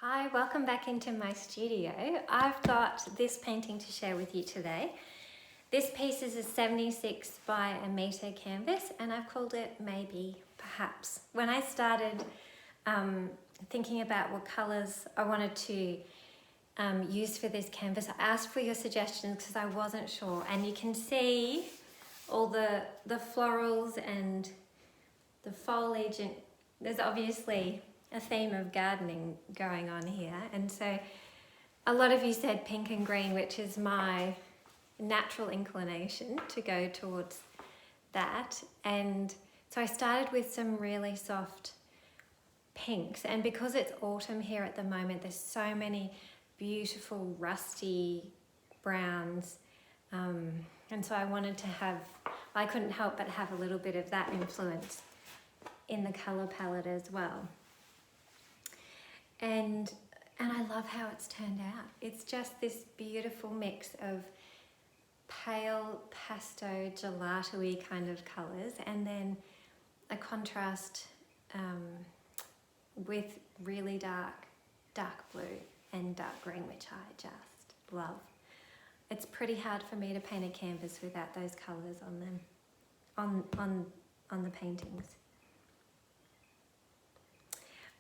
Hi, welcome back into my studio. I've got this painting to share with you today. This piece is a 76 by a metre canvas and I've called it Maybe, Perhaps. When I started thinking about what colours I wanted to use for this canvas, I asked for your suggestions because I wasn't sure. And you can see all the florals and the foliage, and there's obviously a theme of gardening going on here, and so a lot of you said pink and green, which is my natural inclination to go towards that. And so I started with some really soft pinks, and because it's autumn here at the moment, there's so many beautiful rusty browns, and so I wanted to have, I couldn't help but have a little bit of that influence in the colour palette as well. And I love how it's turned out. It's just this beautiful mix of pale pastel gelato-y kind of colours, and then a contrast with really dark blue and dark green, which I just love. It's pretty hard for me to paint a canvas without those colours on them, on the paintings.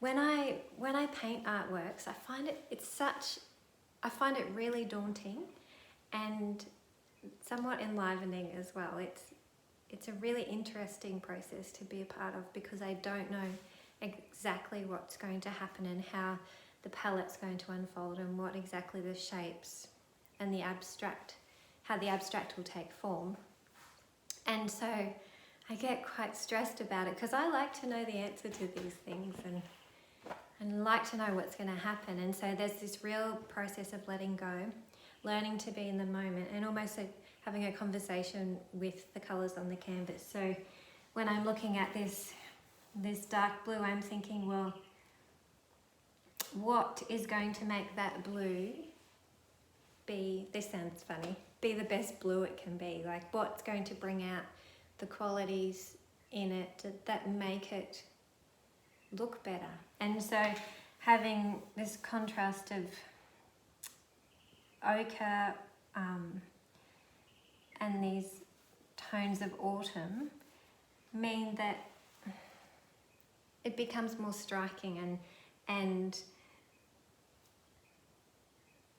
When I paint artworks, I find it really daunting and somewhat enlivening as well. It's a really interesting process to be a part of because I don't know exactly what's going to happen and how the palette's going to unfold and what exactly the shapes and how the abstract will take form. And so I get quite stressed about it because I like to know the answer to these things and like to know what's going to happen. And so there's this real process of letting go, learning to be in the moment, and almost like having a conversation with the colours on the canvas. So when I'm looking at this dark blue, I'm thinking, well, what is going to make that blue be, this sounds funny, be the best blue it can be? Like, what's going to bring out the qualities in it that make it look better? And so having this contrast of ochre and these tones of autumn mean that it becomes more striking, and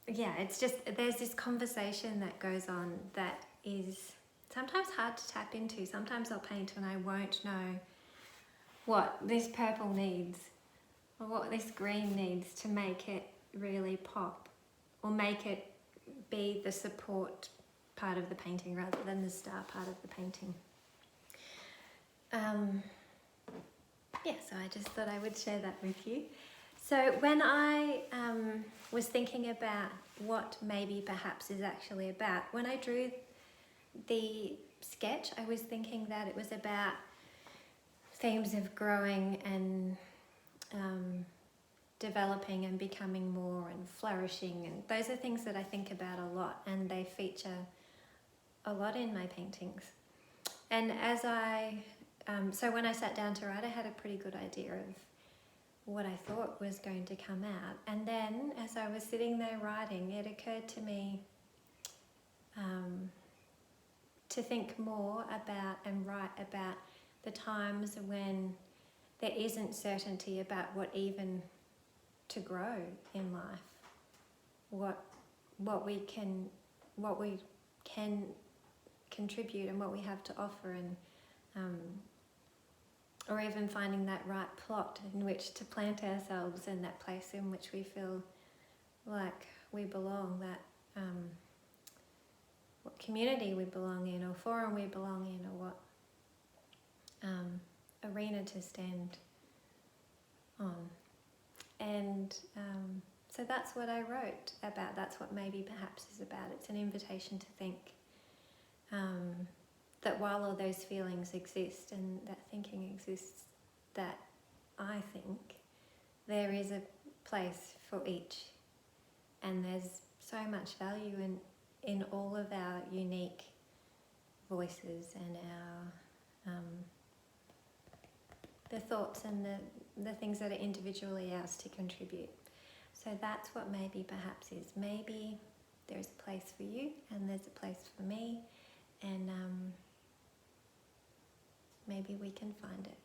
yeah, it's just, there's this conversation that goes on that is sometimes hard to tap into. Sometimes I'll paint and I won't know what this purple needs or what this green needs to make it really pop or make it be the support part of the painting rather than the star part of the painting. Yeah, so I just thought I would share that with you. So when I was thinking about what Maybe Perhaps is actually about, when I drew the sketch, I was thinking that it was about themes of growing and developing and becoming more and flourishing, and those are things that I think about a lot, and they feature a lot in my paintings. And as so when I sat down to write, I had a pretty good idea of what I thought was going to come out, and then as I was sitting there writing, it occurred to me to think more about and write about the times when there isn't certainty about what even to grow in life, what we can contribute and what we have to offer, and or even finding that right plot in which to plant ourselves in that place in which we feel like we belong, that what community we belong in, or forum we belong in, or what arena to stand on. And so that's what I wrote about. That's what Maybe Perhaps is about. It's an invitation to think that while all those feelings exist and that thinking exists, that I think there is a place for each, and there's so much value in all of our unique voices and our the thoughts and the things that are individually ours to contribute. So that's what maybe perhaps is. Maybe there's a place for you and there's a place for me, and maybe we can find it.